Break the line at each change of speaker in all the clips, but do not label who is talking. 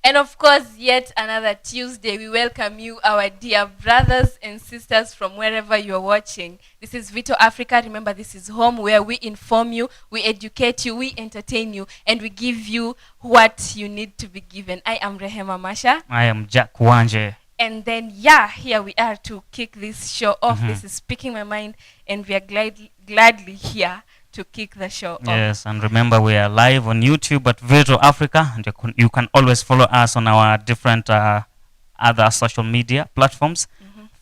And of course, yet another Tuesday, we welcome you, our dear brothers and sisters from wherever you're watching. This is Vito Africa. Remember, this is home where we inform you, we educate you, we entertain you, and we give you what you need to be given. I am Rehema Masha.
I am Jack Wanje.
And then, here we are to kick this show off. This is Speaking My Mind, and we are gladly here to kick the show off.
Yes, and remember we are live on YouTube at Vito Africa, and you can always follow us on our different other social media platforms.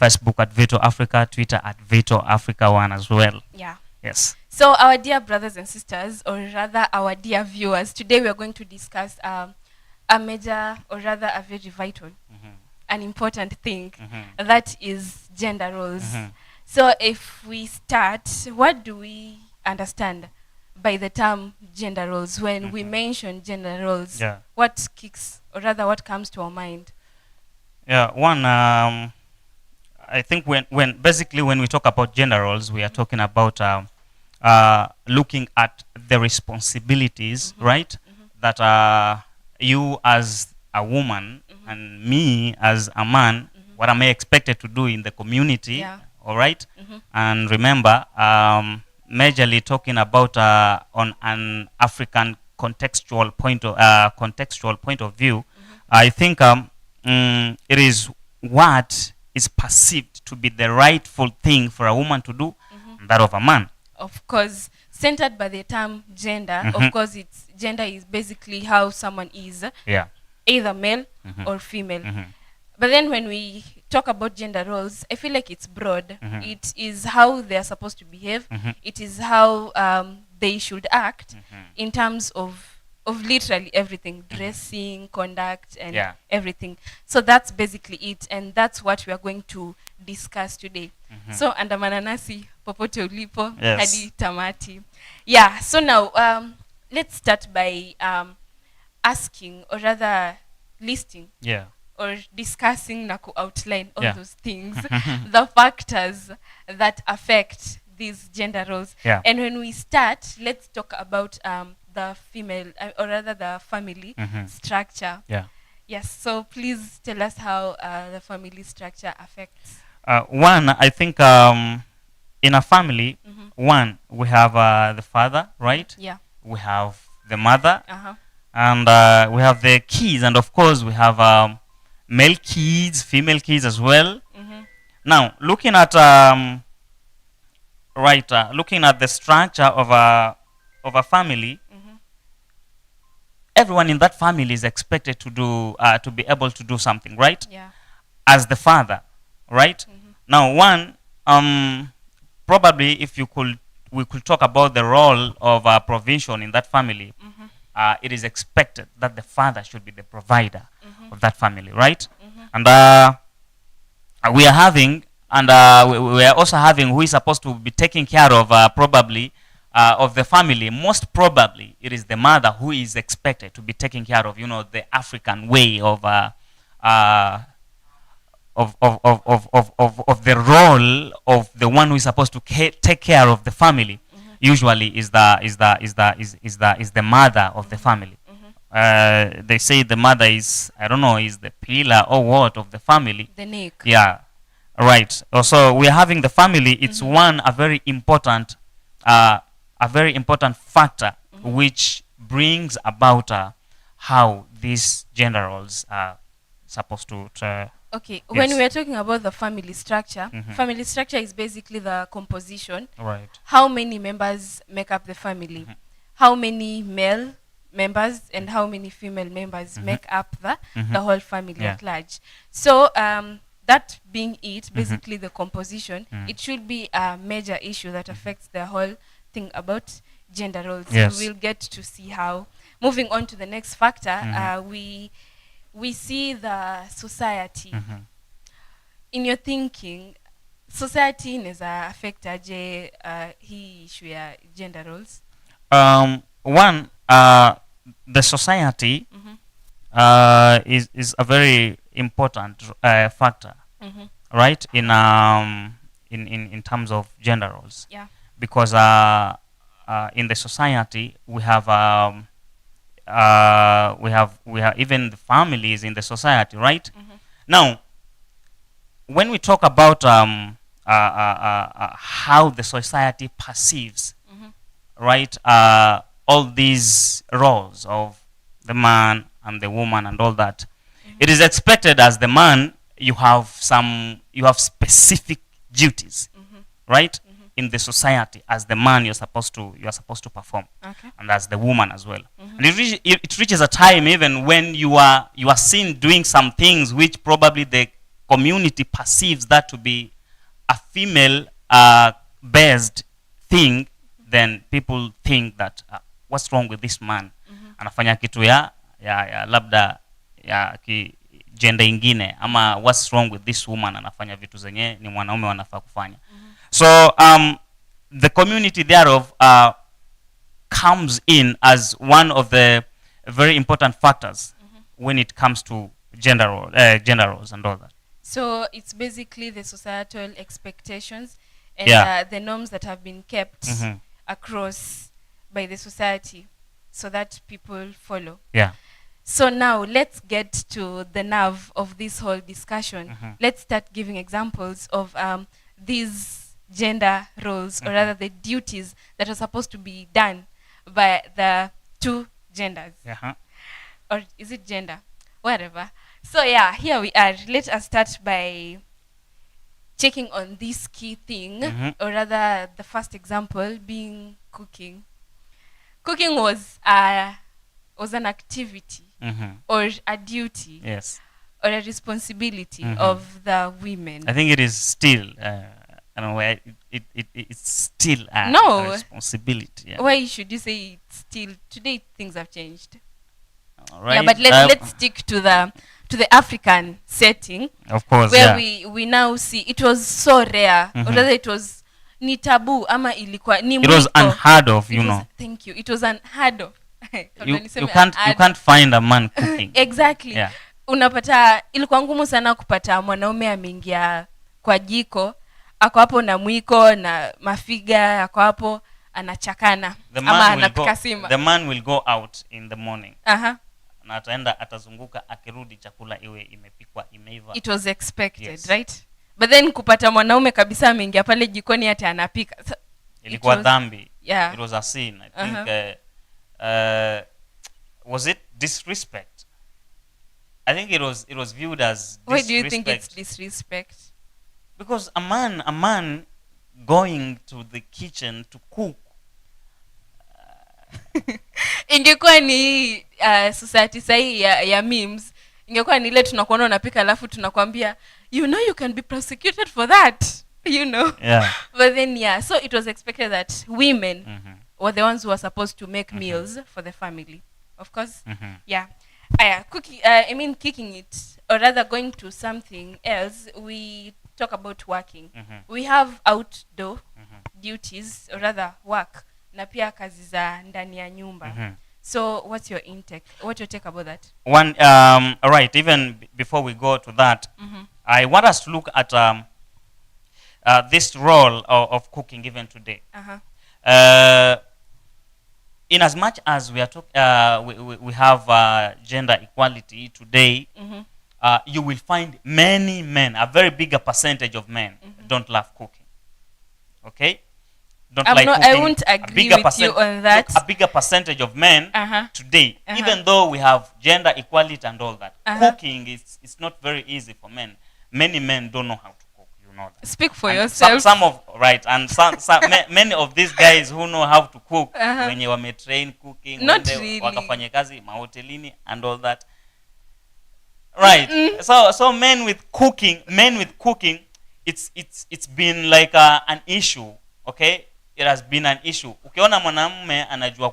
Facebook at Vito Africa, Twitter at Vito Africa 1 as well.
Yeah.
Yes.
So our dear brothers and sisters, or rather our dear viewers, today we are going to discuss a major, or rather a very vital, an important thing, that is gender roles. So if we start, what do we understand by the term gender roles? When we mention gender roles, what kicks, or rather what comes to our mind?
Yeah, one, I think when basically when we talk about gender roles, we are talking about looking at the responsibilities, right? That you as a woman and me as a man, what am I expected to do in the community? All right. And remember, majorly talking about on an African contextual point of view, I think it is what is perceived to be the rightful thing for a woman to do, that of a man.
Of course, centered by the term gender, of course, it's gender is basically how someone is, either male or female. But then when we talk about gender roles, I feel like it's broad. It is how they are supposed to behave. It is how they should act in terms of literally everything, dressing, conduct, and everything. So that's basically it, and that's what we are going to discuss today. So andamana nasi popote ulipo hadi tamati. Yeah, so now let's start by asking, or rather listing, or discussing na outline all those things, the factors that affect these gender roles. And when we start, let's talk about the female, or rather the family structure. Yes, so please tell us how the family structure affects.
One, I think in a family, one, we have the father, right? We have the mother, and we have the kids, and of course we have male kids, female kids as well. Now, looking at looking at the structure of a family, everyone in that family is expected to do to be able to do something, right? As the father, right? Now, one, probably if we could talk about the role of provision in that family. It is expected that the father should be the provider of that family, right? And we are having, and we are also having who is supposed to be taking care of probably of the family. Most probably, it is the mother who is expected to be taking care of, the African way of the role of the one who is supposed to take care of the family. Usually is the mother of the family. They say the mother is, I don't know, is the pillar or what of the family.
The neck.
Yeah, right. So we are having the family. It's a very important factor which brings about how these gender roles are supposed to.
Okay, when we are talking about the family structure, family structure is basically the composition.
Right.
How many members make up the family? How many male members and how many female members make up the whole family at large? So that being it, basically the composition, it should be a major issue that affects the whole thing about gender roles. We'll get to see how. Moving on to the next factor, we see the society. In your thinking, society is affected hii issue ya gender roles?
One, the society is a very important factor, right? In terms of gender roles,
Yeah.
because in the society we have we have even the families in the society, right? Now, when we talk about how the society perceives, right, all these roles of the man and the woman and all that, it is expected as the man you have specific duties, right, in the society. As the man, you are supposed to perform, and as the woman as well. And it reaches a time even when you are seen doing some things which probably the community perceives that to be a female based thing. Then people think that what's wrong with this man, anafanya kitu ya labda ya gender ingine, ama what's wrong with this woman, anafanya vitu zenye ni mwanaume wanafaa kufanya. So the community thereof comes in as one of the very important factors when it comes to gender roles and all that.
So it's basically the societal expectations and the norms that have been kept across by the society so that people follow.
Yeah.
So now let's get to the nerve of this whole discussion. Let's start giving examples of these gender roles, or rather the duties that are supposed to be done by the two genders. Or is it gender? Whatever. So yeah, here we are. Let us start by checking on this key thing, or rather the first example being cooking. Cooking was an activity or a duty,
yes,
or a responsibility of the women.
I think it is still I don't know, it's still a responsibility. Yeah.
Why should you say it's still? Today things have changed.
All right.
Yeah, but let's stick to the African setting,
of course,
where we now see it was so rare, or rather it was ni taboo, ama ilikuwa ni
it was unheard of, you know.
Thank you. It was unheard of.
you can't find a man cooking.
Exactly.
Yeah.
Unapata ilikuwa ngumu sana kupata mwanaume ameingia kwa jiko, ako hapo na mwiko na mafiga, ako hapo anachakana ama anapika sima.
The man will go out in the morning. Na ataenda atazunguka, akirudi chakula iwe imepikwa, imeiva.
It was expected, yes. Right? But then kupata mwanaume kabisa ameingia pale jikoni hata anapika,
ilikuwa dhambi.
Yeah.
It was a sin. I think was it disrespect? I think it was viewed as disrespect.
Why do you think it's disrespect?
Because a man going to the kitchen to cook,
ingekuwa ni society sahi ya memes, ingekuwa ni ile tunakuona unapika alafu tunakwambia you know you can be prosecuted for that, you know.
Yeah.
But then so it was expected that women were the ones who were supposed to make meals for the family, of course. Yeah. Cooking, kicking it, or rather going to something else, we talk about working. We have outdoor duties, or rather work, na pia kazi za ndani ya nyumba. So what's your take about that?
One, all right, even before we go to that, I want us to look at this role of cooking even today. In as much as we are we have gender equality today, you will find many men, a very bigger percentage of men, don't love cooking. Okay? Don't like cooking.
I won't agree with you on that.
A bigger percentage of men today, even though we have gender equality and all that, cooking is not very easy for men. Many men don't know how to cook, you know that.
Speak for yourself.
Many of these guys who know how to cook, when you were trained cooking,
not really,
wakafanya kazi mahotelini and all that. Right. So men with cooking, it's been like an issue, okay? It has been an issue. Ukiona mwanamume anajua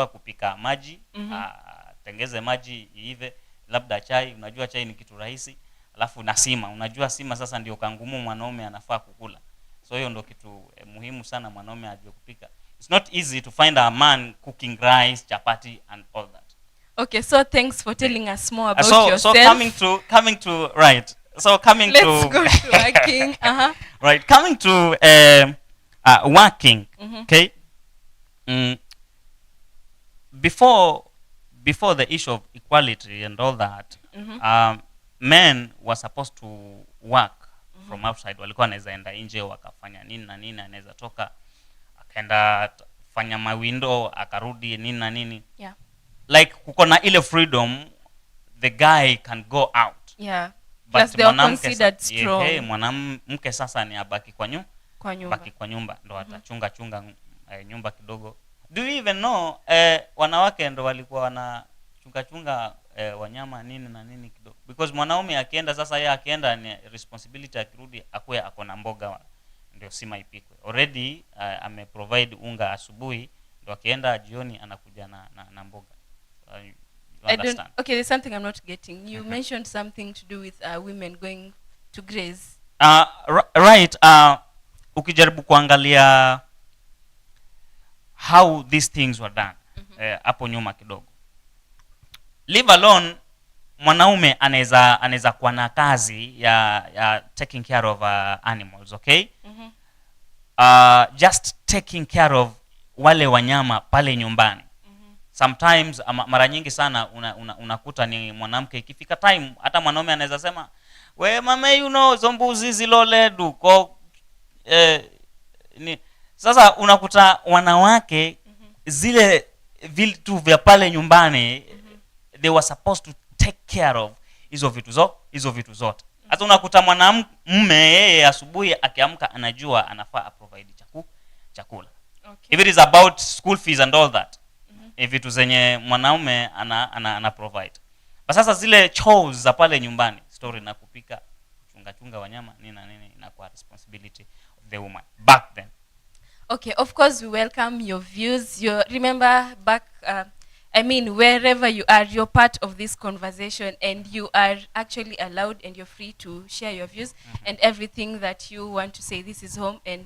kupika maji, tengeze maji iive, labda chai, unajua chai ni kitu rahisi, alafu na sima, unajua sima sasa ndio kangumu mwanaume anafaa kukula. So hiyo ndio kitu muhimu sana mwanaume ajue kupika. It's not easy to find a man cooking rice, chapati and all that.
Okay, so thanks for telling us more about yourself. So
coming to right. So coming
Let's
to
go to working.
Right, coming to working. Okay. Before before the issue of equality and all that, men were supposed to work from outside. Walikuwa anaweza enda nje wakafanya nini na nini, anaweza toka akaenda fanya mawindo akarudi nini na nini.
Yeah.
Like kuko na ile freedom, the guy can go out.
Yeah.
But
plus they are considered strong.
Hey, mwanamke sasa ni abaki kwa nyumba. Baki kwa nyumba ndo atachunga nyumba kidogo. Do you even know wanawake ndo walikuwa wanachunga wanyama nini na nini kidogo, because mwanaume akienda sasa, yeye akienda ni responsibility, akirudi akwe akona mboga ndio sima ipikwe already. Ame provide unga asubuhi, ndo akienda jioni anakuja na mboga.
I don't. Okay, there's something I'm not getting. You mentioned something to do with women going to graze.
Right. Ukijaribu kuangalia how these things were done hapo nyuma kidogo, leave alone mwanaume anaweza kuwa na kazi ya taking care of animals, okay? Just taking care of wale wanyama pale nyumbani. Sometimes mara nyingi sana unakuta ni mwanamke, ikifika time hata mwanaume anaweza sema, we mama, zombuzi ziloledu ko ni sasa unakuta wanawake zile vitu vya pale nyumbani they were supposed to take care of hizo vitu zote. Hata unakuta mwanamume yeye asubuhi akiamka anajua anafaa provide chakula. Okay. If it is about school fees and all that, vitu zenye mwanaume ana provide. But sasa zile chores za pale nyumbani, story na kupika, chunga wanyama nini na nini, inakuwa responsibility of the woman back then.
Okay, of course we welcome your views. Remember back, wherever you are, you're part of this conversation and you are actually allowed and you're free to share your views and everything that you want to say. This is home and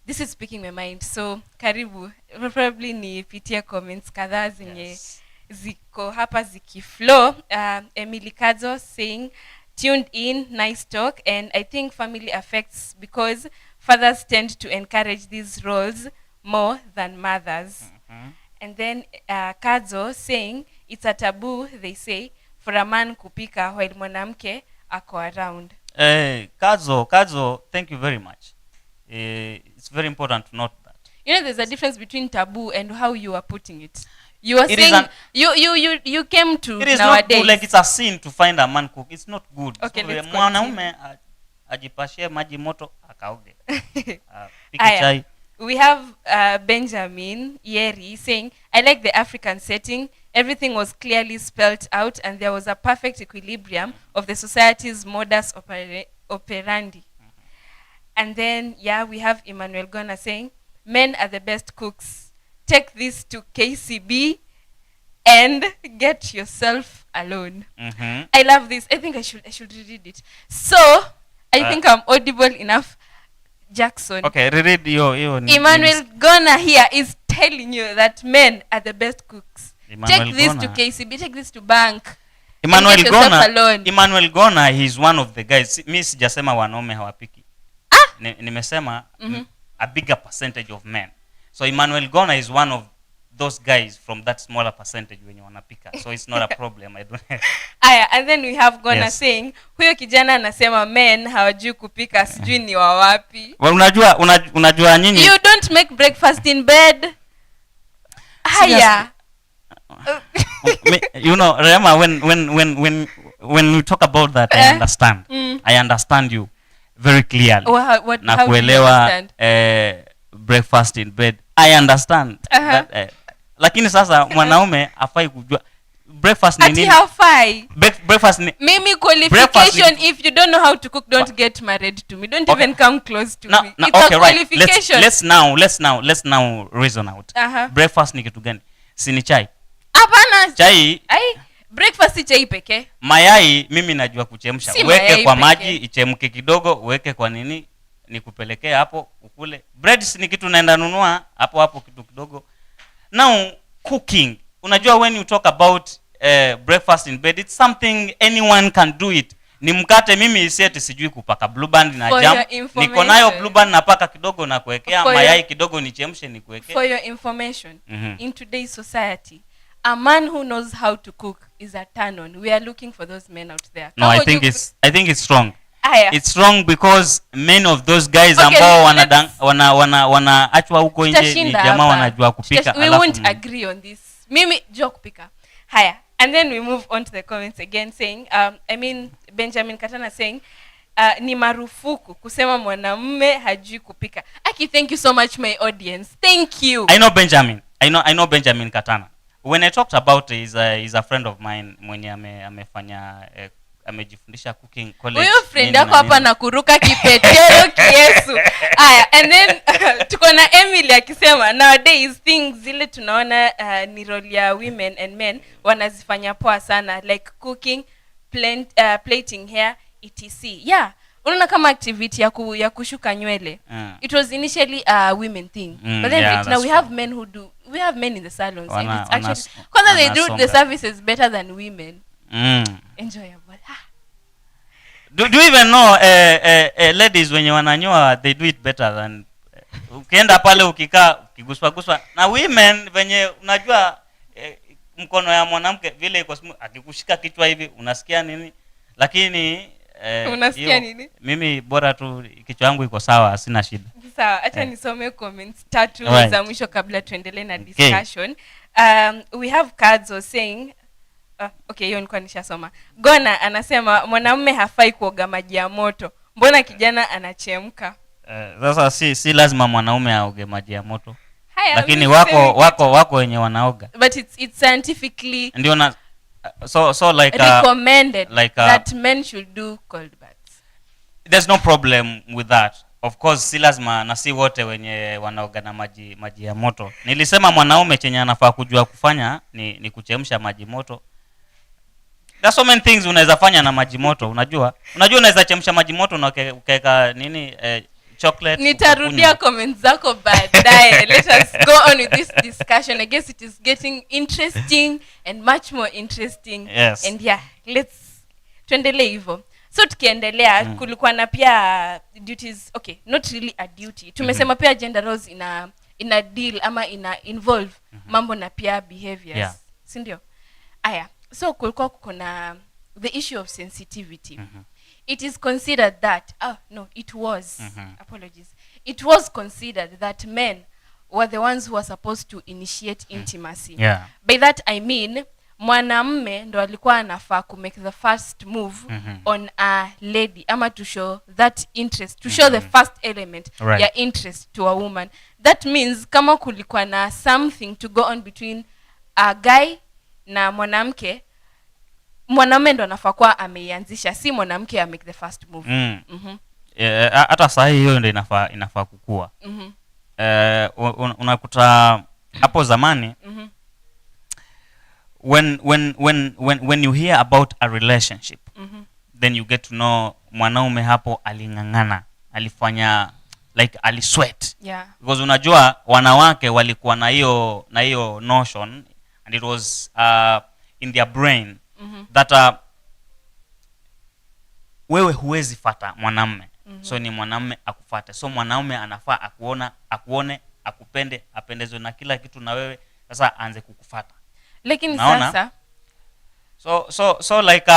this is speaking my mind. So karibu, probably nipitie comments kadhaa zenye ziko hapa zikiflow. Emily Kadzo saying tuned in, nice talk, and I think family affects because fathers tend to encourage these roles more than mothers. And then Kadzo saying it's a taboo, they say, for a man kupika while mwanamke ako around.
Kadzo, thank you very much. It's very important to note that.
There's a difference between taboo and how you are putting it. You are saying you came to
it is
nowadays.
Not good, like it's a sin to find a man cook. It's not good.
Okay,
so,
let's
mwanaume ajipashie maji moto akaoge. Pike chai.
We have Benjamin Yeri saying, I like the African setting. Everything was clearly spelled out and there was a perfect equilibrium of the society's modus operandi. And then, we have Emmanuel Gona saying, men are the best cooks. Take this to KCB and get yourself alone. I love this. I think I should read it. So, I think I'm audible enough. Jackson.
Okay, read your
Emmanuel Gona here is telling you that men are the best cooks. Take this to KCB, take this to bank.
Emmanuel Gona, he's one of the guys. Mi sijasema wanaume hawapiki. Nimesema a bigger percentage of men. So Emmanuel Gona is one of those guys from that smaller percentage when you wanapika. So it's not a problem. I don't
and then we have Gona saying, huyo kijana anasema men hawajui kupika, sijui ni wa wapi.
Well, unajua nyinyi.
You don't make breakfast in bed. Haya.
Rema, when we talk about that, I understand you very clearly.
How do you understand?
Breakfast in bed. I understand that, lakini sasa mwanaume afai kujua breakfast ni nini.
Hafai.
Breakfast ni
mimi qualification. If you don't know how to cook, don't get married to me. Don't even come close to me. It's a qualification.
Let's now reason out. Breakfast ni kitu gani? Si ni chai?
Hapana.
Chai.
Breakfast si chai pekee.
Mayai mimi najua kuchemsha. Uweke kwa maji ichemke kidogo, uweke kwa nini nikupelekea hapo ukule. Bread ni kitu naenda nunua hapo kitu kidogo. Now cooking, unajua when you talk about breakfast in bed, it's something anyone can do it. Ni mkate, mimi isieti sijui kupaka blue band na jam. Niko nayo blue band napaka kidogo na kuwekea mayai kidogo nichemshe nikuwekea.
For your information, in today's society, a man who knows how to cook is a turn on. We are looking for those men out there.
No, I think it's strong.
Aya.
It's wrong because many of those guys
Okay,
ambao wanaachwa huko nje ni jamaa wanajua kupika.
We won't agree on this. Mimi jua kupika. Haya. And then we move on to the comments again saying, Benjamin Katana saying, ni marufuku kusema mwanamume hajui kupika. Aki, thank you so much my audience. Thank you.
I know Benjamin. I know Benjamin Katana. When I talked about is a friend of mine mwenye amefanya amejifundisha cooking college.
Huyo friend yako hapa na kuruka kipetero kiesu. Aya, and then tuko na Emily akisema nowadays things zile tunaona ni role ya women and men wanazifanya poa sana, like cooking, plaiting hair, etc. Yeah, unaona kama activity ya kushuka nywele. It was initially a women thing, but then right now we have men who do. We have men in the salons, and it's actually because they do the services better than women. Enjoyable.
Do you even know ladies when you wananyoa they do it better than ukienda pale ukikaa ukiguswa na women venye unajua mkono ya mwanamke vile iko akikushika kichwa hivi unasikia nini, lakini
unasikia nini?
Mimi bora tu kichwa yangu iko sawa, sina shida.
Sawa, acha nisome comments tatu za mwisho kabla tuendelee na discussion. We have cards saying okay, hiyo nilikuwa nishasoma. Gona anasema mwanamume hafai kuoga maji ya moto. Mbona kijana anachemka?
Sasa si lazima mwanaume aoge maji ya moto.
Lakini
wako wenye wanaoga.
But it's scientifically
ndio na so like
recommended that men should do cold baths.
There's no problem with that. Of course si lazima na si wote wenye wanaoga na maji ya moto. Nilisema mwanaume chenye anafaa kujua kufanya ni kuchemsha maji moto. There's so many things unaweza fanya na maji moto. Unajua unaweza chemsha maji moto na ukaweka nini chocolate.
Nitarudia comments zako baadaye. Let us go on with this discussion. I guess it is getting interesting and much more interesting.
Yes.
And yeah, tuendelee hivyo. So tukiendelea kulikuwa na pia duties, okay, not really a duty. Tumesema pia gender roles ina deal ama ina involve mambo na pia behaviors.
Yeah.
Si ndio? Aya. So kulikuwa kuna the issue of sensitivity. It is considered that it was considered that men were the ones who were supposed to initiate intimacy.
Yeah.
By that I mean mwanamume ndo alikuwa anafaa to make the first move on a lady ama to show that interest, to show the first element ya interest to a woman. That means kama kulikuwa na something to go on between a guy na mwanamke, mwanamume ndo anafaa kuwa ameianzisha, si mwanamke make the first move.
Hata saa hiyo ndio inafaa kukua. Unakuta hapo zamani when you hear about a relationship then you get to know mwanaume hapo alingangana, alifanya like alisweat.
Yeah.
Because unajua wanawake walikuwa na hiyo notion and it was in their brain that wewe huwezi fata mwanamume. So ni mwanamume akufate. So mwanaume anafaa akuone, akupende, apendezwe na kila kitu na wewe, sasa aanze kukufata.
Lakini sasa
so like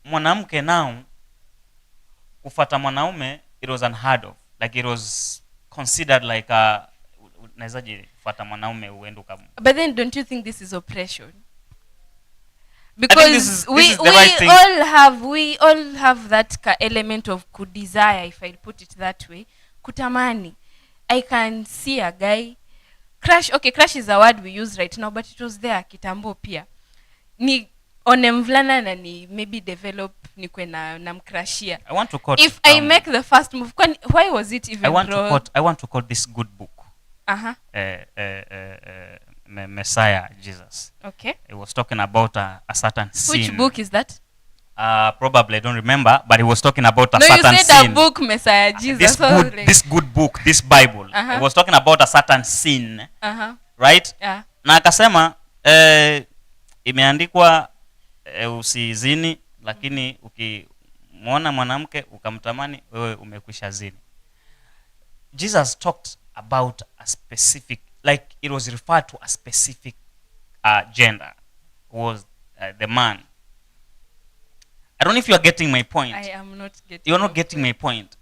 mwanamke now kufata mwanaume, it was unheard of. Like it was considered like nawezaje kufata mwanaume uende kama.
But then don't you think this is oppression? Because
this is
we
right thing.
we all have that element of desire, if I put it that way. Kutamani. I can see a guy crush. Okay, crush is a word we use right now, but it was there kitambo pia. Ni one mvulana na ni maybe develop nikwe na mcrushia.
I want to quote,
if I make the first move, why was it even
I want to quote this good book. Messiah Jesus.
Okay.
It was talking about a certain sin.
Which book is that?
Probably I don't remember, but he was talking about a certain sin.
No, you said a book, Messiah Jesus.
This good book, this Bible. It was talking about a certain sin. Right?
Yeah.
Na akasema imeandikwa usizini, lakini ukimwona mwanamke ukamtamani, wewe umekwisha zini. Jesus talked about a specific, like it was referred to a specific gender was the man. I don't know if you are getting my point.
I am not getting.
You're not getting my point.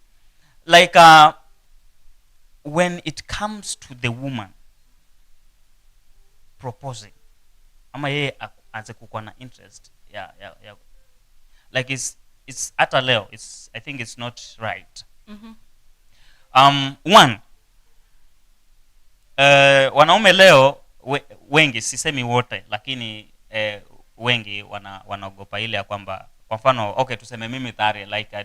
Like when it comes to the woman proposing, ama yeye aanze kukuwa na interest, yeah. Like it's hata leo, I think it's not right. One, wanaume leo wengi, sisemi wote, lakini wengi wanaogopa ile ya kwamba, kwa mfano, okay, tuseme mimi tare, like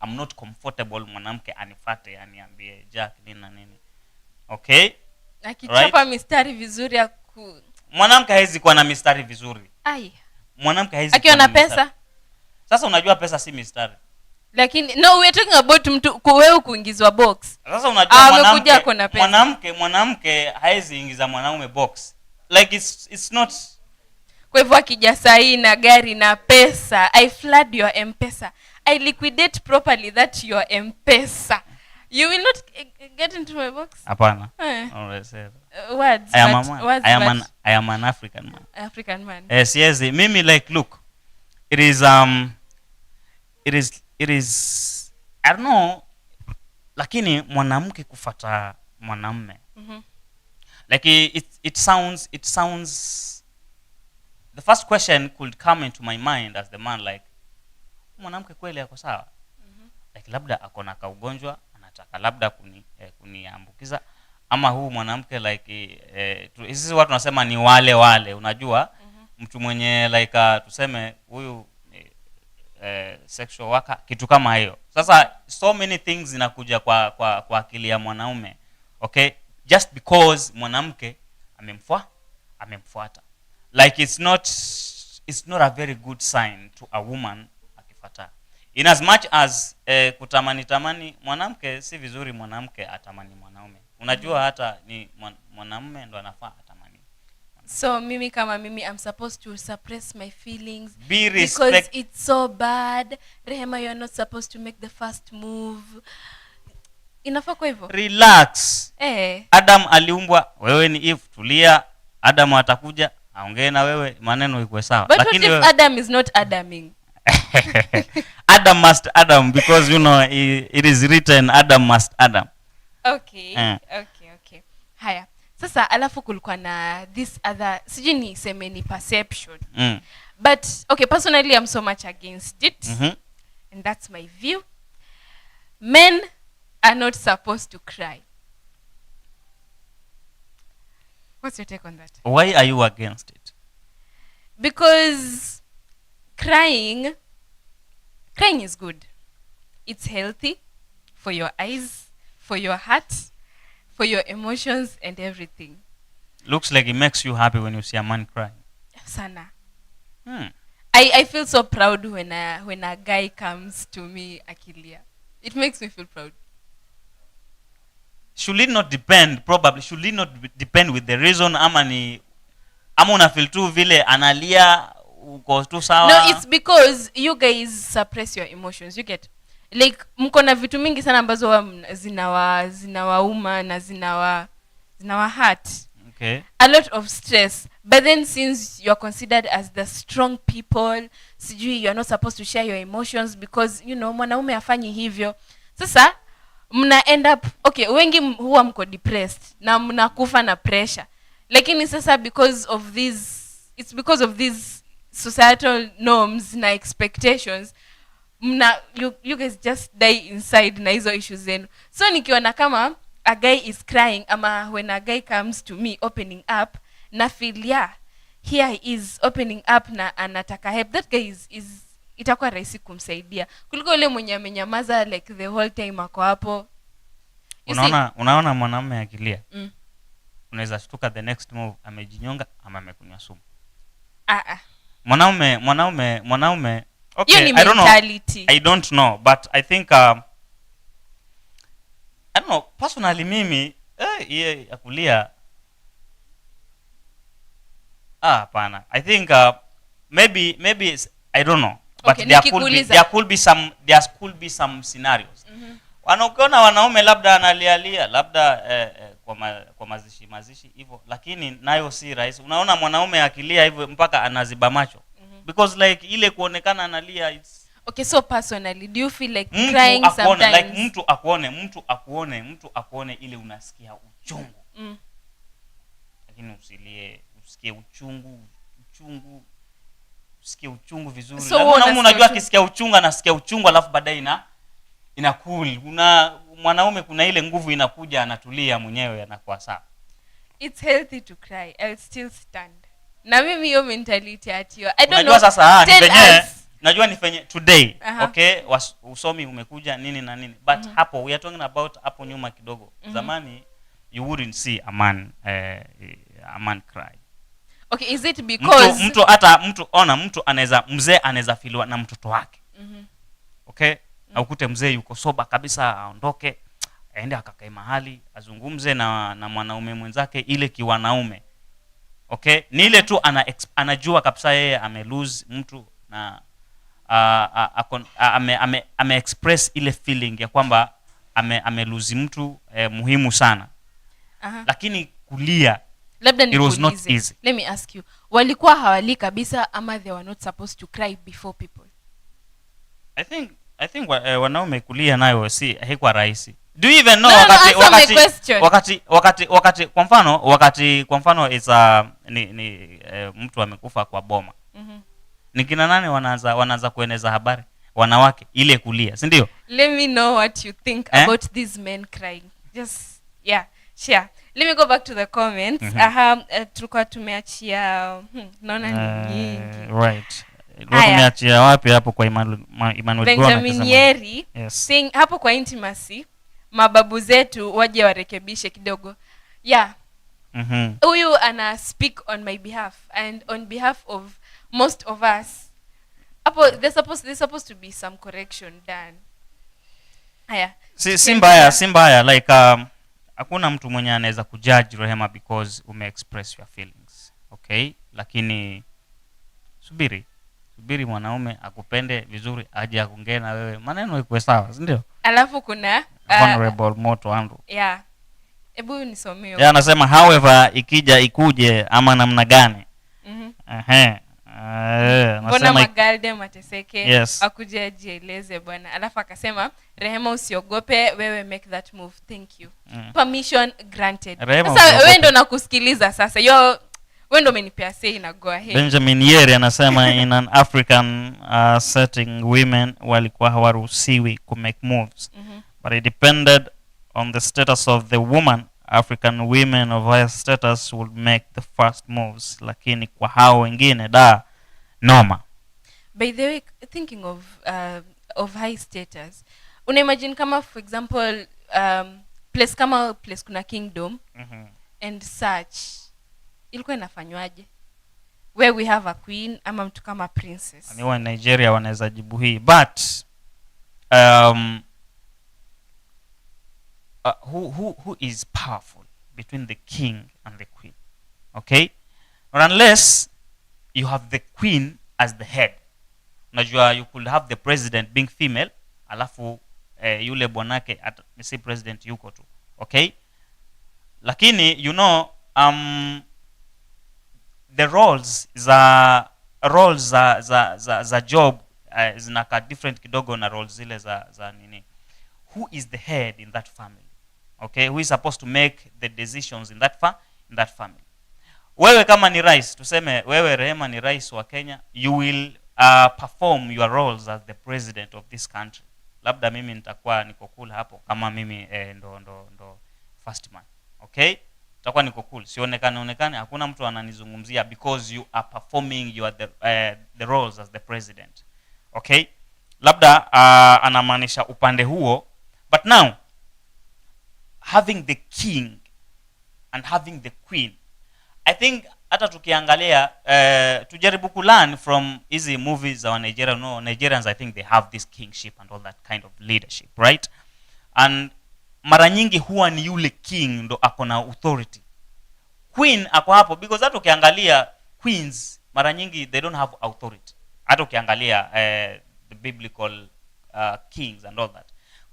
I'm not comfortable mwanamke anifate aniambie Jack nini na nini. Okay?
Akichapa mistari vizuri ya
mwanamke haizi kuwa na mistari vizuri.
Ai.
Mwanamke haizi
akiwa na pesa.
Sasa unajua pesa si mistari.
Lakini no, we are talking about mtu wewe kuingizwa box.
Sasa unajua mwanamke haizi ingiza mwanaume box. Like it's not.
Kwa hivyo akija sahi na gari na pesa, I flood your M-Pesa. I liquidate properly that your M-Pesa. You will not get into my box?
Hapana.
Words.
I am an African man.
African man.
Yes. Mimi, like, look. It is I don't know, lakini mwanamke kufuata mwanamume. Like it sounds the first question could come into my mind as the man, like, mwanamke kweli yako sawa? Like labda akona kaugonjwa anataka labda kuniambukiza, ama huu mwanamke like sisi watu tunasema ni wale unajua, mtu mwenye like tuseme huyu sexual worker, kitu kama hiyo. Sasa so many things zinakuja kwa akili ya mwanaume. Okay, just because mwanamke amemfuata, like it's not a very good sign to a woman akifata. In as much as kutamani mwanamke si vizuri mwanamke atamani mwanaume. Unajua hata ni mwanamume ndo anafaa atamani.
So mimi kama mimi, I'm supposed to suppress my feelings
because
it's so bad. Rehema, you're not supposed to make the first move. Inafaa kwa hivyo?
Relax. Adam aliumbwa, wewe ni Eve, tulia. Adam atakuja aongee na wewe, maneno iko sawa.
But lakini what if Adam is not Adaming?
Adam must Adam, because you know it is written Adam must Adam.
Okay. Haya. Sasa alafu kulikuwa na this other, sijui ni seme ni perception. But okay, personally I'm so much against it. And that's my view. Men are not supposed to cry. What's your take on that?
Why are you against it?
Because crying is good. It's healthy for your eyes, for your heart, for your emotions and everything.
Looks like it makes you happy when you see a man cry.
Sana. I feel so proud when a guy comes to me akilia. It makes me feel proud.
Should it not depend with the reason, ama una feel tu vile analia uko tu sawa?
No, it's because you guys suppress your emotions. You get, like, mko na vitu mingi sana ambazo zinawauma na zinawa hurt.
Okay.
A lot of stress. But then since you're considered as the strong people, sijui you're not supposed to share your emotions because, you know, mwanaume afanyi hivyo. Sasa mna end up, okay, wengi huwa mko depressed na mnakufa na pressure. Lakini sasa because of these societal norms na expectations, you guys just die inside na hizo issues zenu. So nikiona kama a guy is crying, ama when a guy comes to me opening up, na feel, yeah, here he is opening up na anataka help, that guy is itakuwa rahisi kumsaidia kuliko yule mwenye amenyamaza like the whole time ako hapo.
Unaona mwanamume akilia, unaweza shtuka the next move amejinyonga ama amekunywa sumu. Mwanaume okay, I don't know, but I think I don't know, personally mimi yeye akulia hapana. I think maybe I don't know, but
okay,
there could be some scenarios. Wanaokiona wanaume labda analialia labda kwa mazishi hivyo, lakini nayo si rahisi. Unaona mwanaume akilia hivyo mpaka anaziba macho. Because like ile kuonekana analia, it's
okay. So personally, do you feel like crying sometimes?
Like mtu akuone ile unasikia uchungu. Lakini usikie uchungu usikie uchungu vizuri.
So
unajua akisikia uchungu anasikia uchungu, alafu baadaye ina cool. Mwanaume kuna ile nguvu inakuja, anatulia mwenyewe, anakuwa sawa.
It's healthy to cry. I'll still stand. Na mimi hiyo mentality atio. I don't know.
Sasa najua ni fenye today. Okay, usomi umekuja nini na nini. But hapo we are talking about hapo nyuma kidogo. Zamani you wouldn't see a man cry.
Okay, is it because
mtu mzee anaweza filiwa na mtoto wake. Okay? Na ukute mzee yuko soba kabisa, aondoke aende akakae mahali azungumze na mwanaume mwenzake ile kiwanaume. Okay? Ni ile tu anajua kabisa yeye lose mtu na ame express ile feeling ya kwamba lose mtu muhimu sana. Lakini kulia
labda
it was not easy.
Let me ask you, walikuwa hawali kabisa ama they were not supposed to cry before people?
I think wanaume kulia nayo si haikuwa rahisi. Do you even know wakati kwa mfano is mtu amekufa kwa boma. Ni kina nani wanaanza kueneza habari? Wanawake, ile kulia, si ndio?
Let me know what you think about these men crying. Just share. Let me go back to the comments. Tulikuwa tumeachia naona ni nyingi.
Right. Tumeachia wapi hapo kwa Emmanuel
Benjamin Yeri saying hapo kwa intimacy mababu zetu waje warekebishe kidogo. Huyu ana speak on my behalf and on behalf of most of us. Hapo there's supposed to be some correction done.
Si mbaya like hakuna mtu mwenye anaweza kujudge Rehema because express your feelings. Okay? Lakini subiri mwanaume akupende vizuri, aje aongee na wewe, maneno iko sawa, si ndio?
Alafu kuna
honorable Moto Andrew.
Hebu nisomee.
Anasema however ikuje ama namna gani?
Mbona Magalde Mateseke
akuje
ajieleze bwana. Alafu akasema Rehema usiogope, wewe make that move, thank you. Permission granted. Sasa wewe ndo nakusikiliza sasa. Wewe ndo umenipea say na go ahead.
Benjamin Yeri anasema in an African setting women walikuwa hawaruhusiwi ku make moves. But it depended on the status of the woman. African women of higher status would make the first moves, lakini kwa hao wengine noma.
By the way, thinking of high status, una imagine kama for example place kuna kingdom and such, ilikuwa inafanywaje? Where we have a queen ama mtu kama princess.
Ni wa Nigeria wanaweza jibu hii, but who is powerful between the king and the queen? Okay? Or unless you have the queen as the head. Unajua you could have the president being female, alafu yule bwanake si president yuko tu. Okay? Lakini the roles za job zinaka different kidogo na roles zile za nini. Who is the head in that family? Okay, who is supposed to make the decisions in that family? Wewe kama ni rais, tuseme wewe Rehema ni rais wa Kenya, you will perform your roles as the president of this country. Labda mimi nitakuwa niko cool hapo kama mimi ndo first man. Okay? Nitakuwa niko cool. Sionekane hakuna mtu ananizungumzia because you are performing the roles as the president. Okay? Labda anamaanisha upande huo. But now having the king and having the queen, I think hata tukiangalia tujaribu kulearn from easy movies za Nigeria. Nigerians, I think they have this kingship and all that kind of leadership, right? And mara nyingi huwa ni yule king ndo ako na authority. Queen ako hapo because hata ukiangalia queens mara nyingi they don't have authority. Hata ukiangalia the biblical kings and all that,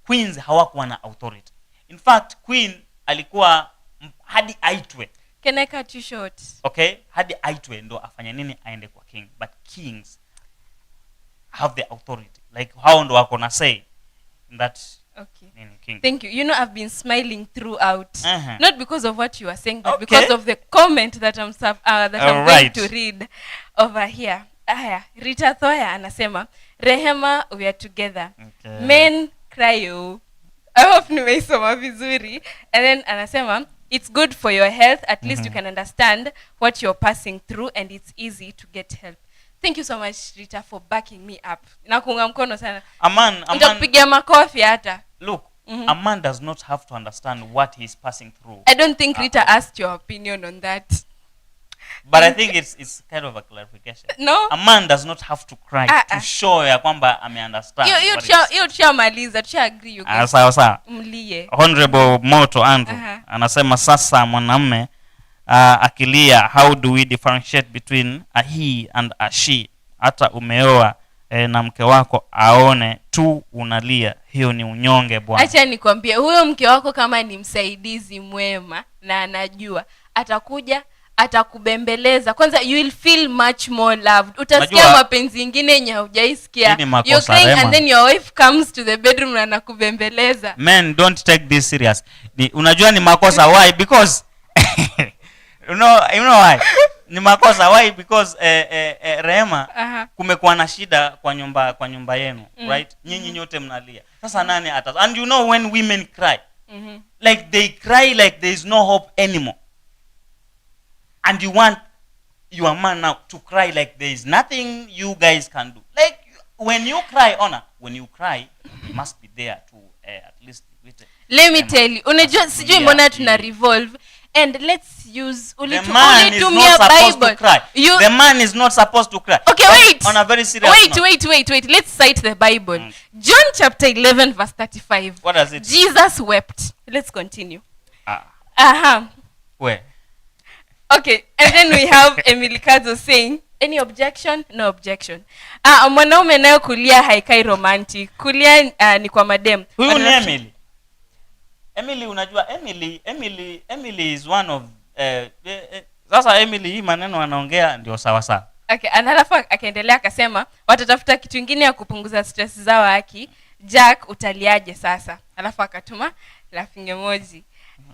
queens hawakuwa na authority. In fact, queen alikuwa hadi aitwe.
Can I cut you short?
Okay, hadi aitwe ndo afanye nini aende kwa king. But kings have the authority. Like hao ndo wako na say that.
Okay.
King.
Thank you. You know, I've been smiling throughout. Not because of what you are saying, but
okay,
because of the comment that I'm going to read over here. Rita Thoya anasema, Rehema, we are together. Okay. Men cry you. I hope nimeisoma vizuri. And then anasema, it's good for your health. At least you can understand what you're passing through, and it's easy to get help. Thank you so much, Rita, for backing me up. Nakuunga mkono sana.
Aman.
Nitakupigia makofi hata.
Look, a man does not have to understand what he's passing through.
I don't think Rita asked your opinion on that.
But I think it's kind of a clarification.
No?
A man does not have to cry to show ya kwamba ame understand.
You tushamaliza, agree you guys.
Sawa.
Mlie.
Honorable Moto Andrew anasema sasa mwanamume akilia, how do we differentiate between a he and a she? Hata umeoa na mke wako aone tu unalia, hiyo ni unyonge bwana.
Acha nikwambie, huyo mke wako kama ni msaidizi mwema na anajua, atakuja atakubembeleza. Kwanza you will feel much more loved. Utasikia mapenzi mengine yenye hujaisikia. You're crying and then your wife comes to the bedroom na anakubembeleza.
Men, don't take this serious. Unajua ni makosa. Why? Because you know why? Ni makosa. Why? Because Rehema, kumekuwa na shida kwa nyumba yenu, right? Nyinyi nyote mnalia. Sasa nani and you know when women cry, like they cry like there is no hope anymore. And you want your man now to cry like there is nothing you guys can do. Like when you cry, when you cry, you must be there to at least
let me tell you, unajua sijui mbona tuna revolve, and let's use
the man is not supposed to cry. The man is not supposed to cry.
Okay, wait.
On a very serious note.
Wait. Let's cite the Bible. John chapter 11 verse 35.
What does it?
Jesus wept. Let's continue.
Where?
Okay, and then we have Emily Kadzo saying, any objection? No objection. Mwanaume nayo kulia haikai romantic. Kulia ni kwa madem.
Huyu ni Emily. Emily, unajua Emily is one of sasa Emily hii maneno anaongea ndio sawa.
Okay, alafu akaendelea akasema watatafuta kitu kingine ya kupunguza stress zao haki. Jack, utaliaje sasa? Alafu akatuma laughing emoji.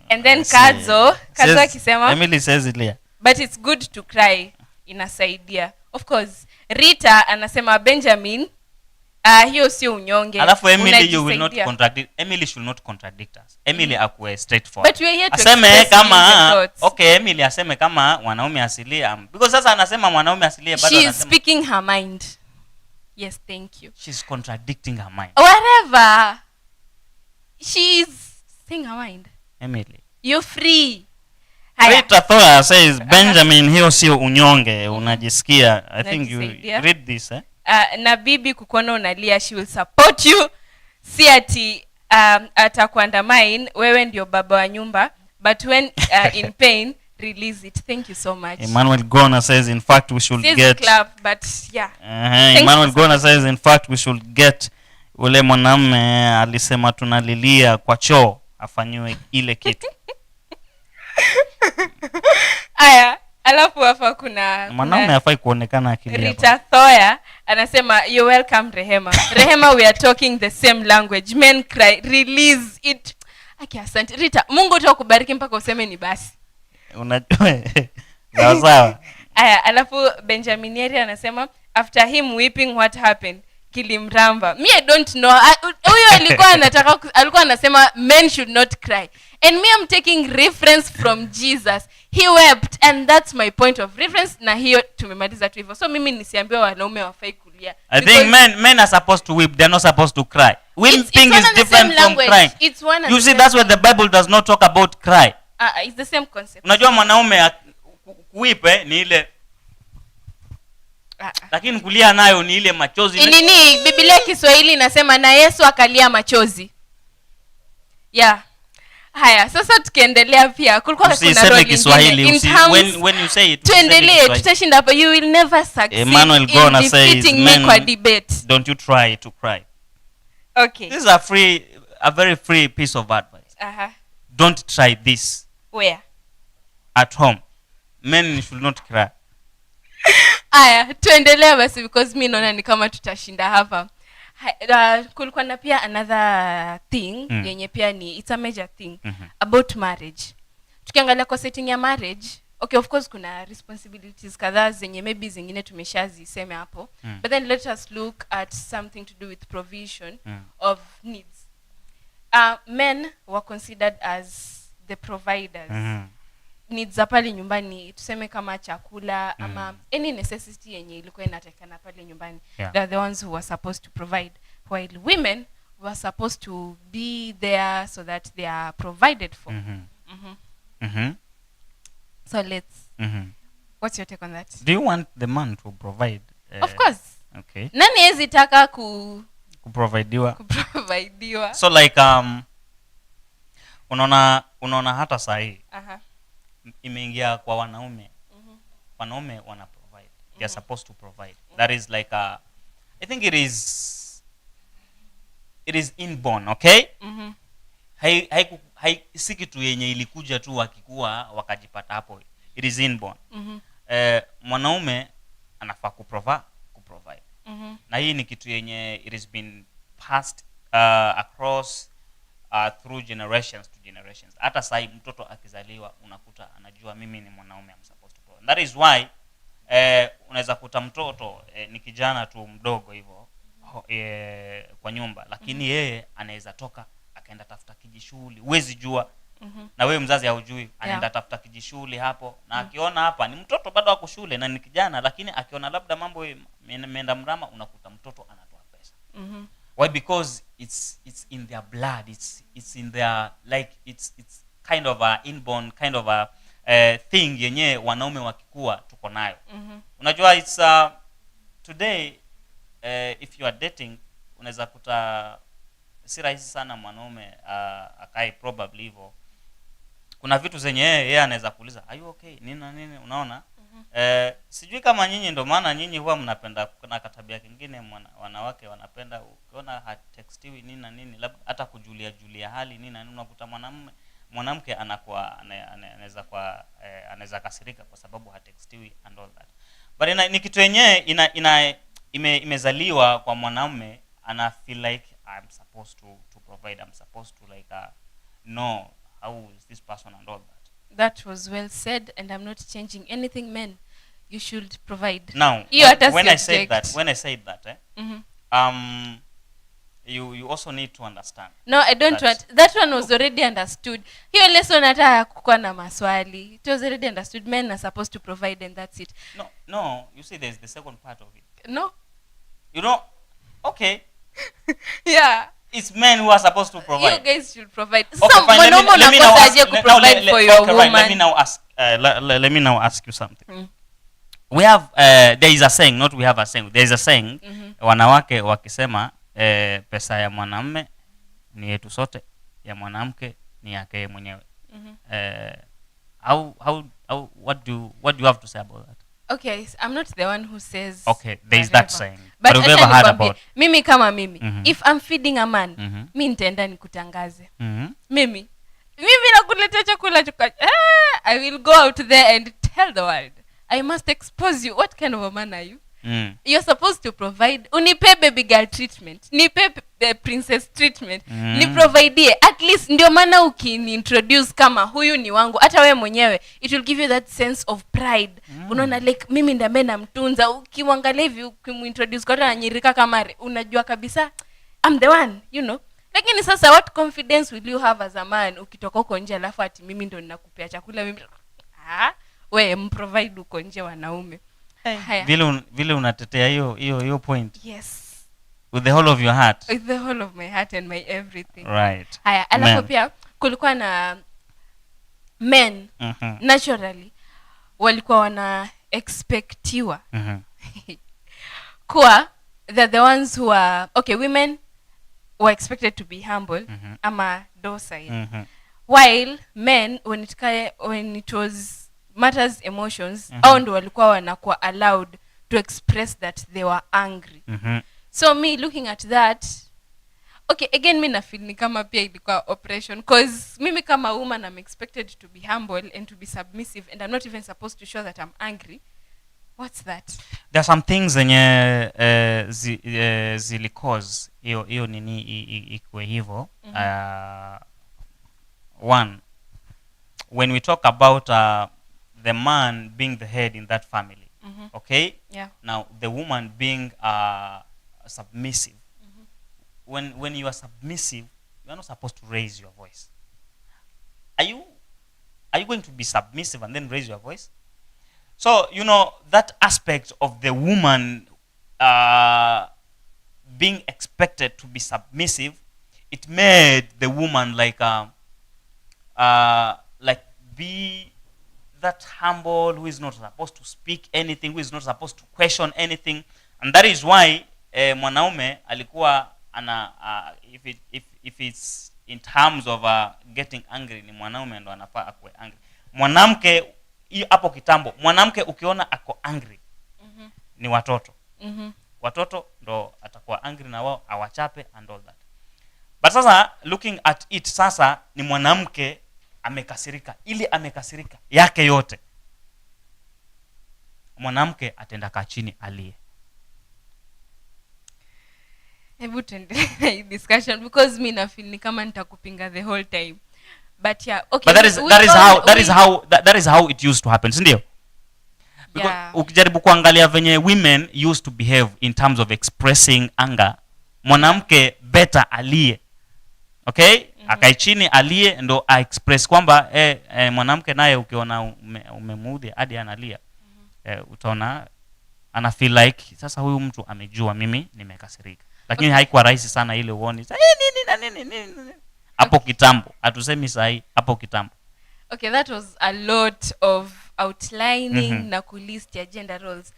And then Kadzo akisema
Emily says it clear.
But it's good to cry, inasaidia. Of course. Rita anasema Benjamin, hiyo sio unyonge.
Alafu Emily, you will not contradict. Emily should not contradict us. Emily akue straightforward.
But we are here to aseme
kama okay, Emily aseme kama mwanaume asilia, because sasa anasema mwanaume asilia bado
anasema she is speaking her mind. Yes, thank you.
She's contradicting her mind.
Whatever. She is saying her mind.
Emily,
you're free.
Rita Thoya says Benjamin, hiyo sio unyonge, unajisikia. I think you read this
na bibi kukuona unalia, she will support you. Si ati atakuandamine, wewe ndio baba wa nyumba, but when in pain, release it. Thank you so much.
Emmanuel Gona says in fact we should get
clap, but yeah.
Emmanuel Gona says in fact we should get ule mwanamume alisema tunalilia kwa choo afanywe ile kitu.
Alafu hapa kuna
mwanamume hafai kuonekana akilia.
Rita Thoya anasema you welcome Rehema. Rehema, we are talking the same language. Men cry, release it. Asante Rita, Mungu tu akubariki mpaka useme ni basi.
Unajua sawa.
Alafu Benjamin Yeri anasema after him weeping what happened? Kilimramba. Me I don't know. Huyo alikuwa anasema men should not cry. And me I'm taking reference from Jesus. He wept, and that's my point of reference. Na hiyo tumemaliza tu hivyo. So mimi nisiambiwa wanaume wafai kulia.
I think men are supposed to weep. They're not supposed to cry. Weeping is different from crying.
It's one
you see, that's what the Bible does not talk about cry.
It's the same concept.
Unajua mwanaume weep ni ile lakini kulia nayo ni ile machozi.
Nini Biblia Kiswahili inasema na Yesu akalia machozi. Yeah. Haya, sasa tukiendelea pia kulikuwa kuna role Kiswahili.
When you say it,
tuendelee, tutashinda hapa. You will never succeed.
Emmanuel Gona says
men kwa debate.
Don't you try to cry.
Okay.
This is a free a very free piece of advice. Don't try this.
Where?
At home. Men should not cry.
Aya, tuendelea basi because mi naona ni kama tutashinda hapa. Kulikuwa na pia another thing yenye pia ni it's a major thing about marriage. Tukiangalia kwa setting ya marriage, okay, of course kuna responsibilities kadhaa zenye maybe zingine tumeshazisema hapo, but then let us look at something to do with provision of needs. Men were considered as the providers. Needs za pale nyumbani, tuseme kama chakula ama any necessity yenye ilikuwa inatakana pale nyumbani, they're the ones who were supposed to provide, while women were supposed to be there so that they are provided for. So let's what's your take on that?
Do you want the man to provide?
Of course.
Okay.
Nani hezi taka
kuprovideiwa?
So
like unaona hata sahi imeingia kwa wanaume. Wanaume wana provide. They are supposed to provide. That is like I think it is inborn, okay? Hai si kitu yenye ilikuja tu wakikuwa wakajipata hapo. It is inborn. Mwanaume anafaa kuprovide. Na hii ni kitu yenye it has been passed across through generations to generations. Hata sai mtoto akizaliwa unakuta anajua mimi ni mwanaume, I'm supposed to provide. That is why unaweza kuta mtoto ni kijana tu mdogo hivyo kwa nyumba, lakini yeye anaweza toka akaenda tafuta kijishuli, huwezi jua. Na wewe mzazi haujui, anaenda tafuta kijishuli hapo, na akiona hapa ni mtoto bado wako shule na ni kijana, lakini akiona labda mambo imeenda mrama, unakuta mtoto anatoa pesa. Why? Because it's in their blood, it's in their, like it's kind of a inborn kind of a thing yenye wanaume wakikuwa tuko nayo. Unajua it's today if you are dating unaweza kuta si rahisi sana mwanaume akai probably hivyo. Kuna vitu zenye yeye anaweza kuuliza, are you okay? Nini unaona? Sijui kama nyinyi ndio maana nyinyi huwa mnapenda, kuna katabia kingine wanawake wanapenda ukiona hatextiwi nini labda hata kujulia hali nini, unakuta mwanamke anakuwa anaweza kasirika kwa sababu hatextiwi and all that. But ni kitu yenyewe imezaliwa kwa mwanaume, ana feel like I'm supposed to provide, I'm supposed to like know how is this person and all that.
That was well said, and I'm not changing anything. Men, you should provide.
Now, when I said that, you also need to understand.
No, I don't want. That one was already understood. Hiyo lesson hata kukuwa na maswali. It was already understood. Men are supposed to provide, and that's it.
No. You see, there's the second part of it.
No.
You know, okay.
Yeah.
It's men who are supposed to provide.
You guys should provide.
Okay, fine. Let me now ask you something. We have there is a saying, not we have a saying. There is a saying, wanawake wakisema pesa ya mwanamume ni yetu sote, ya mwanamke ni yake mwenyewe. What do you have to say about that?
Okay, I'm not the one who says.
Okay, there is that saying. But we've ever heard about.
Mimi kama mimi, if I'm feeding a man, mimi nitaenda nikutangaze. Mimi nakuletea chakula I will go out there and tell the world. I must expose you. What kind of a man are you? You're supposed to provide. Unipe baby girl treatment, nipe princess treatment, ni provide at least. Ndio maana ukiniintroduce kama huyu ni wangu, hata wewe mwenyewe it will give you that sense of pride. Unaona like mimi ndiye namtunza. Ukimwangalia hivi ukimintroduce kwa ananyirika kama unajua kabisa I'm the one, you know. Lakini sasa what confidence will you have as a man ukitoka huko nje alafu ati mimi ndo ninakupea chakula mimi? Wewe mprovide uko nje wanaume.
Vile unatetea hiyo point.
Yes.
With the whole of your heart.
With the whole of my heart and my everything.
Right.
Haya, alafu pia kulikuwa na men naturally walikuwa wana expectiwa kuwa the ones who are okay, women were expected to be humble ama docile, while men when it was matters emotions au ndo walikuwa wanakuwa allowed to express that they were angry. So me looking at that, Okay, again mi nafeel ni kama pia ilikuwa operation, cause mimi kama woman I'm expected to be humble and to be submissive, and I'm not even supposed to show that I'm angry. What's that?
There are some things zenye zili cause hiyo nini ikuwe hivyo. One, when we talk about the man being the head in that family, okay?
Yeah.
Now the woman being submissive. When you are submissive, you are not supposed to raise your voice. Are you going to be submissive and then raise your voice? So, that aspect of the woman being expected to be submissive, it made the woman like be that humble, who is not supposed to speak anything, who is not supposed to question anything. And that is why mwanaume alikuwa if it's in terms of getting angry, ni mwanaume ndo anafaa akue angry. Mwanamke hapo kitambo, mwanamke ukiona ako angry, ni watoto. Watoto ndo atakuwa angry na wao awachape and all that. But sasa looking at it, sasa ni mwanamke amekasirika, ili amekasirika yake yote, mwanamke atenda kaa chini alie.
Hebu tuendelee discussion, because mi na feel ni kama nitakupinga the whole time. But yeah, okay.
But that is how it used to happen, sindio? Because ukijaribu kuangalia venye women used to behave in terms of expressing anger, mwanamke better alie. Okay? Akae chini alie ndo a express kwamba mwanamke naye ukiona umemuudhi hadi analia. Utaona ana feel like sasa huyu mtu amejua mimi nimekasirika. Lakini haikuwa rahisi sana ile uone nini hapo kitambo. Hatusemi sahi, hapo kitambo.
Okay, that was a lot of outlining na kulist ya gender roles.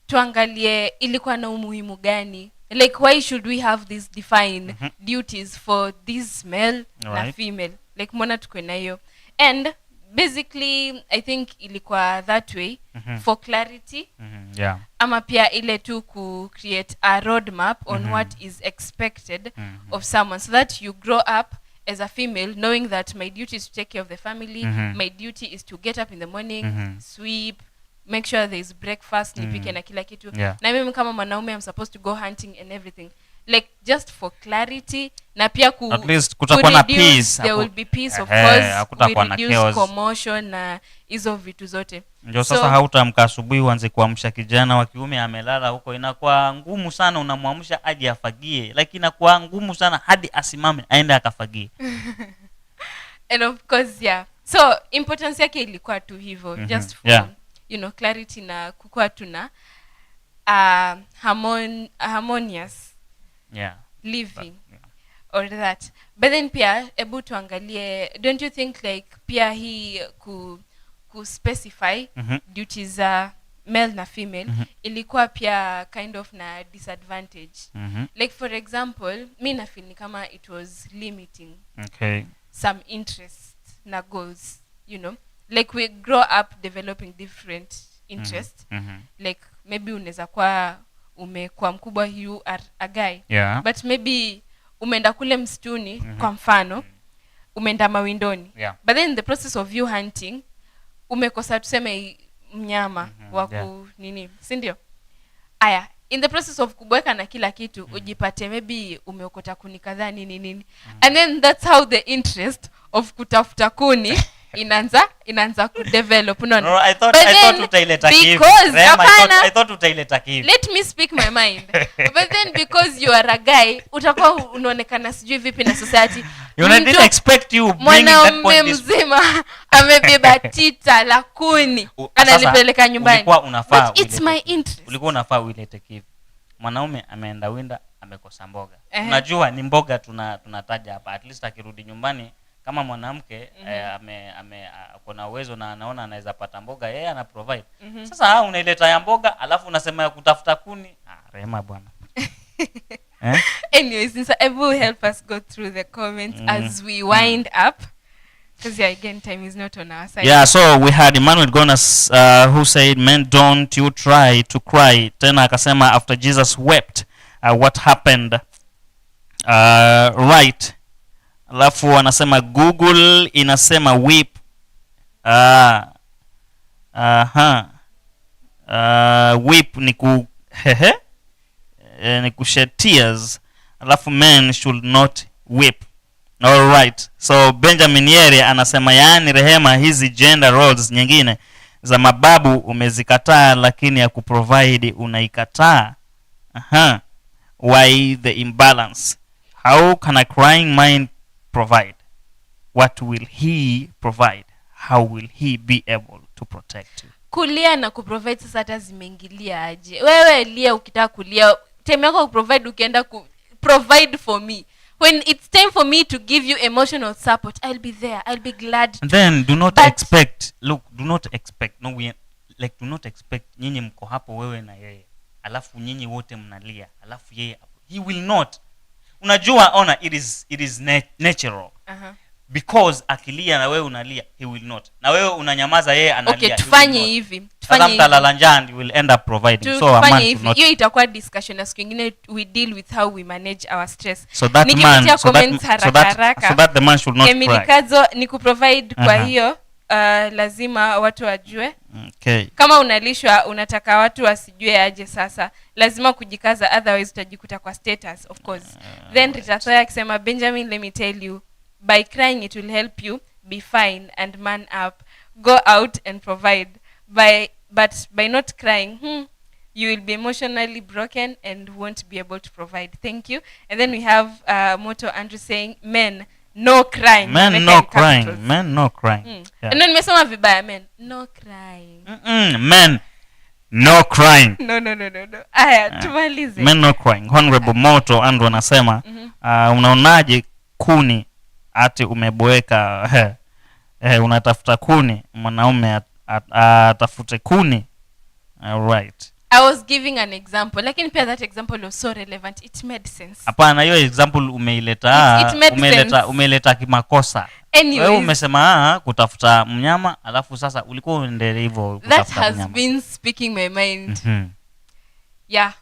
Tuangalie ilikuwa na umuhimu gani? Like, why should we have these defined duties for this male na female? Like, mbona tuko na hiyo? And basically I think ilikuwa that way for clarity.
Yeah.
Ama pia ile tu ku create a roadmap on what is expected of someone, so that you grow up as a female knowing that my duty is to take care of the family, my duty is to get up in the morning, sweep, make sure there is breakfast, nipike na kila kitu. Na mimi kama mwanaume I'm supposed to go hunting and everything. Like, just for clarity, na pia
at least kutakuwa na peace.
There will be peace, of course. We reduce commotion na hizo vitu zote.
Ndio sasa hautamka asubuhi uanze kuamsha kijana wa kiume amelala huko, inakuwa ngumu sana. Unamwamsha aje afagie, lakini inakuwa ngumu sana hadi asimame aende akafagie.
And of course, yeah. So importance yake ilikuwa tu hivyo, just for clarity na kukua tuna harmonious living or that. But then pia ebu tuangalie, don't you think like pia hii ku specify duties male na female ilikuwa pia kind of na disadvantage. Like, for example, mi na feel ni kama it was limiting some interest na goals, like we grow up developing different interests. Like, maybe unaweza kuwa umekuwa mkubwa, you are a guy, but maybe umeenda kule msituni, kwa mfano umeenda mawindoni, but then in the process of you hunting umekosa tuseme mnyama wa nini, si ndio? Aya, in the process of kubweka na kila kitu ujipate maybe umeokota kuni kadhaa nini, and then that's how the interest of kutafuta kuni inaanza kudevelop.
No, I thought utaileta hivi. I thought utaileta hivi.
Let me speak my mind. But then because you are a guy, utakuwa unaonekana sijui vipi na society.
You didn't expect you bringing that point.
Mzima amebeba tita la kuni analipeleka nyumbani. But it's my interest.
Ulikuwa unafaa uilete hivi. Mwanaume ameenda winda, amekosa mboga. Unajua ni mboga tunataja hapa. At least akirudi nyumbani kama mwanamke kuna uwezo na anaona anaweza pata mboga, yeye ana provide. Sasa unaileta ya mboga alafu unasema ya kutafuta kuni. Rema bwana.
Anyways, since will help us go through the comments as we wind up, because again time is not on our side.
Yeah, so we had Emmanuel Gonas who said, "Men, don't you try to cry." Tena akasema after Jesus wept, what happened? Right. Alafu wanasema Google inasema whip. Whip ni ku ni kushed tears. Alafu men should not whip. All right. So Benjamin Yere anasema yani Rehema, hizi gender roles nyingine za mababu umezikataa, lakini ya kuprovide unaikataa. Why the imbalance? How can a crying mind provide? What will he provide? How will he be able to protect you?
Kulia na kuprovide sasa hata zimeingilia aje? Wewe lia ukitaka kulia, time yako kuprovide ukienda provide for me. When it's time for me to give you emotional support, I'll be there. I'll be glad.
And then do not expect. Look, do not expect. No, do not expect nyinyi mko hapo wewe na yeye. Alafu nyinyi wote mnalia. Alafu yeye he will not. Unajua ona, it is natural. Because akilia na wewe unalia, he will not. Na wewe unanyamaza, yeye analia.
Okay, tufanye hivi.
Mtalala njaa, you will end up providing. So a man should not.
Hiyo itakuwa discussion na siku nyingine, we deal with how we manage our stress.
So that the man should not cry.
Milikazo ni kuprovide, kwa hiyo lazima watu wajue.
Okay.
Kama unalishwa unataka watu wasijue aje sasa. Lazima kujikaza, otherwise utajikuta kwa status, of course. Then Rita Soya akisema, Benjamin, let me tell you, by crying it will help you be fine and man up. Go out and provide. But by not crying, you will be emotionally broken and won't be able to provide. Thank you. And then we have Moto Andrew saying, men, no crying.
Men, no crying. Men, no crying.
Yeah. No, nimesoma vibaya, men, no crying.
Men, no crying.
No. Aya, tumalize.
Men, no crying. Honorable Moto Andrew anasema, unaonaje kuni ati umeboeka? Unatafuta kuni, mwanaume atafute kuni. All right.
I was giving an example, lakini pia that example was so relevant, it made sense.
Hapana, hiyo example umeileta kimakosa.
Anyways,
wewe umesema kutafuta mnyama, alafu sasa ulikuwa unaendelea hivyo kutafuta
mnyama. That
mnyama.
has been speaking my mind. Yeah.